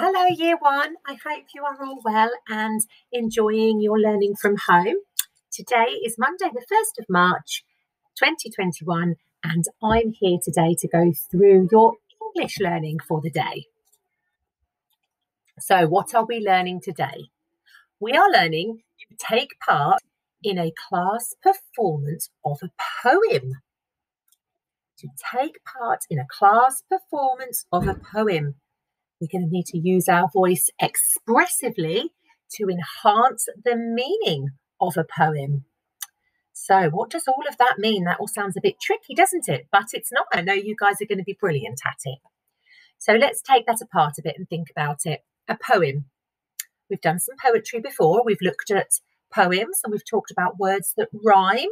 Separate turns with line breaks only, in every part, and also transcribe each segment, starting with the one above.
Hello, Year One. I hope you are all well and enjoying your learning from home. Today is Monday, the 1st of March, 2021, and I'm here today to go through your English learning for the day. So, what are we learning today? We are learning to take part in a class performance of a poem. To take part in a class performance of a poem. We're going to need to use our voice expressively to enhance the meaning of a poem. So what does all of that mean? That all sounds a bit tricky, doesn't it? But it's not. I know you guys are going to be brilliant at it. So let's take that apart a bit and think about it. A poem. We've done some poetry before. We've looked at poems and we've talked about words that rhyme.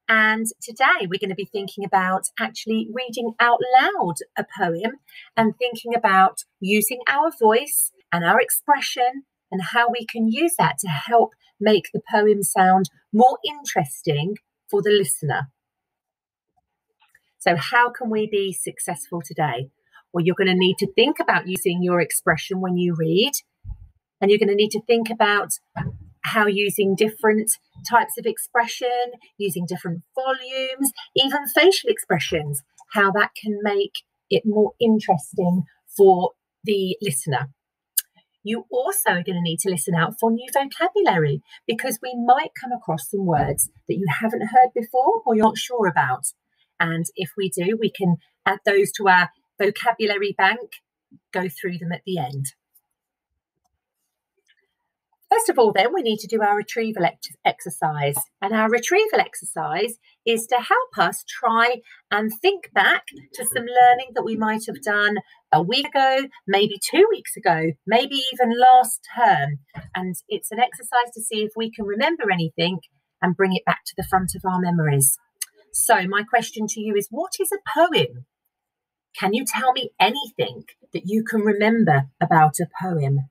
And today we're going to be thinking about actually reading out loud a poem and thinking about using our voice and our expression and how we can use that to help make the poem sound more interesting for the listener. So how can we be successful today? Well, you're going to need to think about using your expression when you read, and you're going to need to think about how using different types of expression, using different volumes, even facial expressions, how that can make it more interesting for the listener. You also are going to need to listen out for new vocabulary because we might come across some words that you haven't heard before or you're not sure about. And if we do, we can add those to our vocabulary bank, go through them at the end. First of all, then, we need to do our retrieval exercise. And our retrieval exercise is to help us try and think back to some learning that we might have done a week ago, maybe 2 weeks ago, maybe even last term. And it's an exercise to see if we can remember anything and bring it back to the front of our memories. So my question to you is, what is a poem? Can you tell me anything that you can remember about a poem?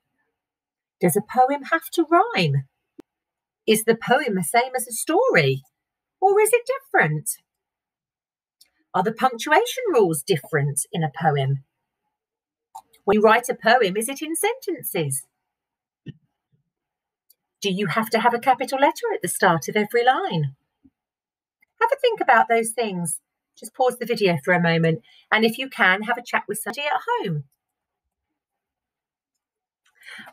Does a poem have to rhyme? Is the poem the same as a story? Or is it different? Are the punctuation rules different in a poem? When you write a poem, is it in sentences? Do you have to have a capital letter at the start of every line? Have a think about those things. Just pause the video for a moment. And if you can, have a chat with somebody at home.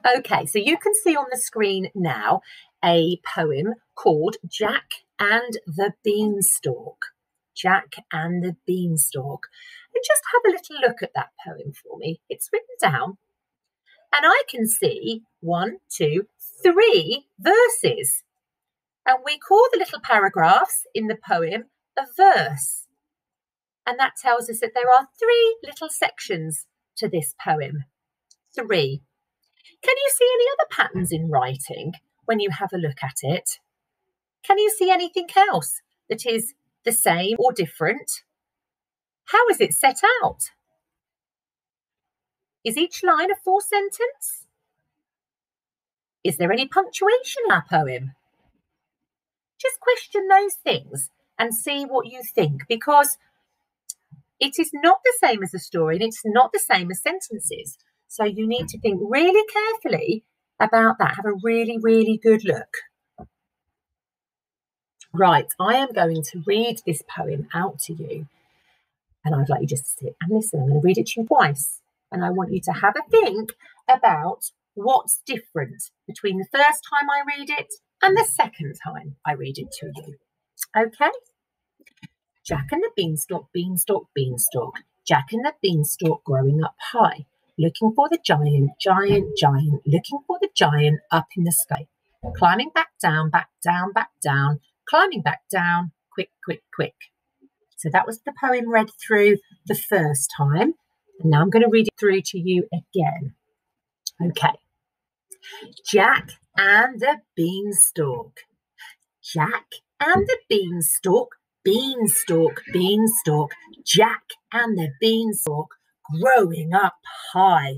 Okay, so you can see on the screen now a poem called Jack and the Beanstalk. Jack and the Beanstalk. And just have a little look at that poem for me. It's written down. And I can see 1, 2, 3 verses. And we call the little paragraphs in the poem a verse. And that tells us that there are 3 little sections to this poem. 3. Can you see any other patterns in writing when you have a look at it? Can you see anything else that is the same or different? How is it set out? Is each line a full sentence? Is there any punctuation in our poem? Just question those things and see what you think, because it is not the same as a story and it's not the same as sentences. So you need to think really carefully about that. Have a really, really good look. Right, I am going to read this poem out to you. And I'd like you just to sit and listen. I'm going to read it to you twice. And I want you to have a think about what's different between the first time I read it and the second time I read it to you. Okay? Jack and the Beanstalk, Beanstalk, Beanstalk. Jack and the Beanstalk growing up high. Looking for the giant, giant, giant, looking for the giant up in the sky. Climbing back down, back down, back down, climbing back down, quick, quick, quick. So that was the poem read through the first time. And now I'm going to read it through to you again. Okay. Jack and the Beanstalk. Jack and the Beanstalk, Beanstalk, Beanstalk. Jack and the Beanstalk. Growing up high,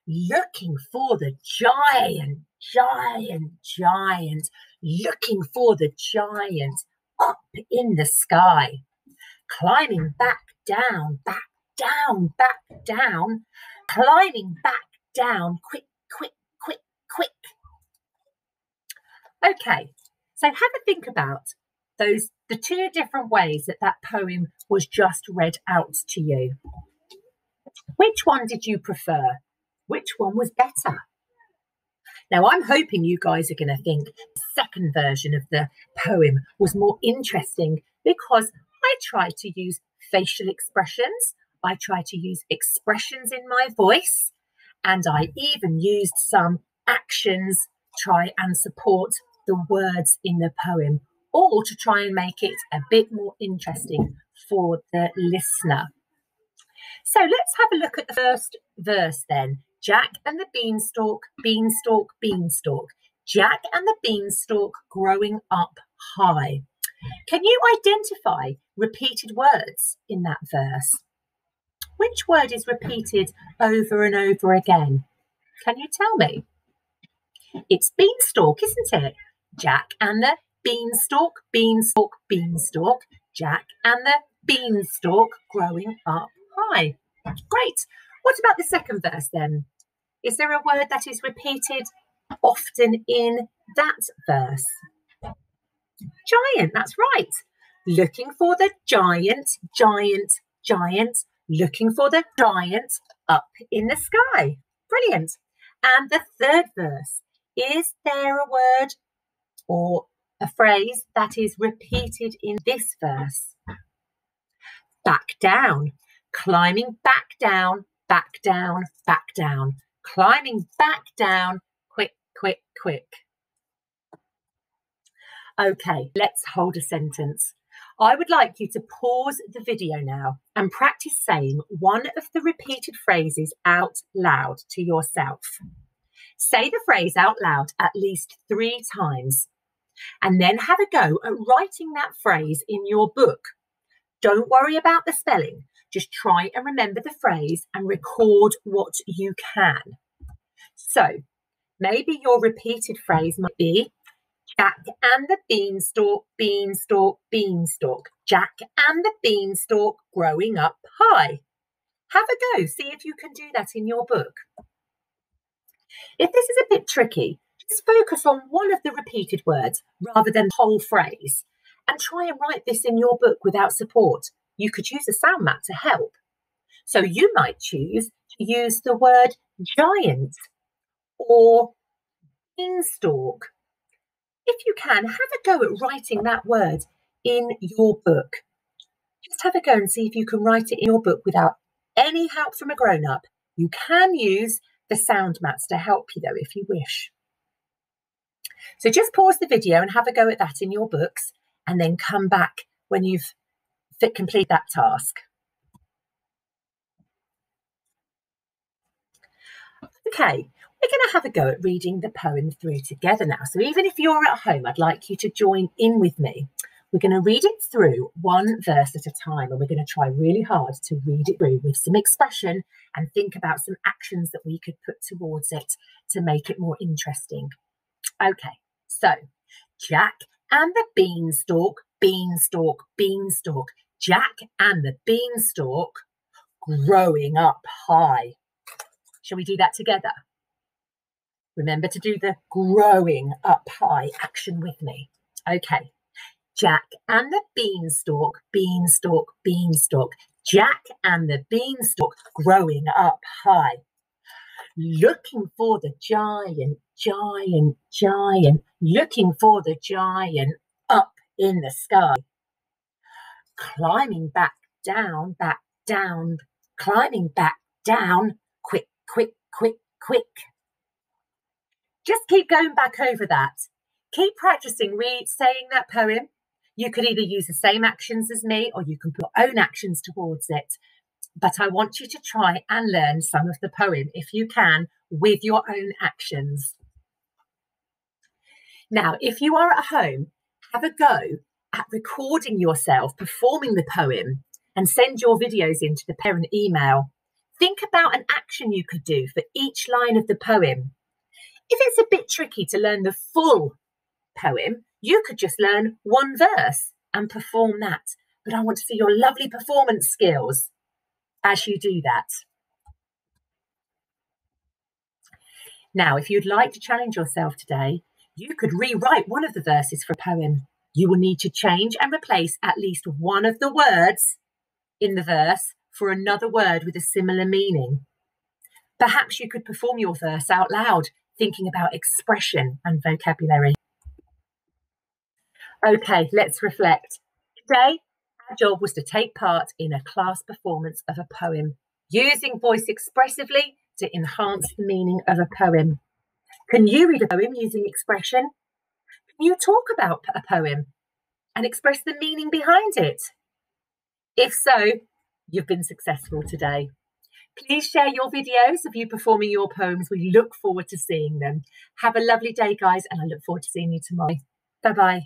looking for the giant, giant, giant, looking for the giant up in the sky, climbing back down, back down, back down, climbing back down, quick, quick, quick, quick. Okay, so have a think about the two different ways that poem was just read out to you. Which one did you prefer? Which one was better? Now, I'm hoping you guys are going to think the second version of the poem was more interesting because I tried to use facial expressions. I tried to use expressions in my voice, and I even used some actions to try and support the words in the poem, all to try and make it a bit more interesting for the listener. So let's have a look at the first verse then. Jack and the beanstalk, beanstalk, beanstalk. Jack and the beanstalk growing up high. Can you identify repeated words in that verse? Which word is repeated over and over again? Can you tell me? It's beanstalk, isn't it? Jack and the beanstalk, beanstalk, beanstalk. Jack and the beanstalk growing up high. Great. What about the second verse then? Is there a word that is repeated often in that verse? Giant, that's right. Looking for the giant, giant, giant. Looking for the giant up in the sky. Brilliant. And the third verse, is there a word or a phrase that is repeated in this verse? Back down. Climbing back down, back down, back down. Climbing back down, quick, quick, quick. Okay, let's hold a sentence. I would like you to pause the video now and practice saying one of the repeated phrases out loud to yourself. Say the phrase out loud at least 3 times and then have a go at writing that phrase in your book. Don't worry about the spelling. Just try and remember the phrase and record what you can. So maybe your repeated phrase might be Jack and the beanstalk, beanstalk, beanstalk. Jack and the beanstalk growing up high. Have a go. See if you can do that in your book. If this is a bit tricky, just focus on one of the repeated words rather than the whole phrase and try and write this in your book without support. You could use a sound map to help. So you might choose to use the word giant or beanstalk. If you can, have a go at writing that word in your book. Just have a go and see if you can write it in your book without any help from a grown-up. You can use the sound mats to help you though if you wish. So just pause the video and have a go at that in your books and then come back when you've complete that task. Okay, we're going to have a go at reading the poem through together now. So even if you're at home, I'd like you to join in with me. We're going to read it through one verse at a time, and we're going to try really hard to read it through with some expression and think about some actions that we could put towards it to make it more interesting. Okay, so Jack and the beanstalk, beanstalk, beanstalk. Jack and the beanstalk growing up high. Shall we do that together? Remember to do the growing up high action with me. Okay. Jack and the beanstalk, beanstalk, beanstalk. Jack and the beanstalk growing up high. Looking for the giant, giant, giant. Looking for the giant up in the sky. Climbing back down, climbing back down, quick, quick, quick, quick. Just keep going back over that. Keep practicing saying that poem. You could either use the same actions as me or you can put your own actions towards it. But I want you to try and learn some of the poem, if you can, with your own actions. Now, if you are at home, have a go at recording yourself performing the poem and send your videos into the parent email. Think about an action you could do for each line of the poem. If it's a bit tricky to learn the full poem, you could just learn one verse and perform that. But I want to see your lovely performance skills as you do that. Now, if you'd like to challenge yourself today, you could rewrite one of the verses for a poem. You will need to change and replace at least one of the words in the verse for another word with a similar meaning. Perhaps you could perform your verse out loud, thinking about expression and vocabulary. Okay, let's reflect. Today, our job was to take part in a class performance of a poem, using voice expressively to enhance the meaning of a poem. Can you read a poem using expression? Can you talk about a poem and express the meaning behind it? If so, you've been successful today. Please share your videos of you performing your poems. We look forward to seeing them. Have a lovely day, guys, and I look forward to seeing you tomorrow. Bye-bye.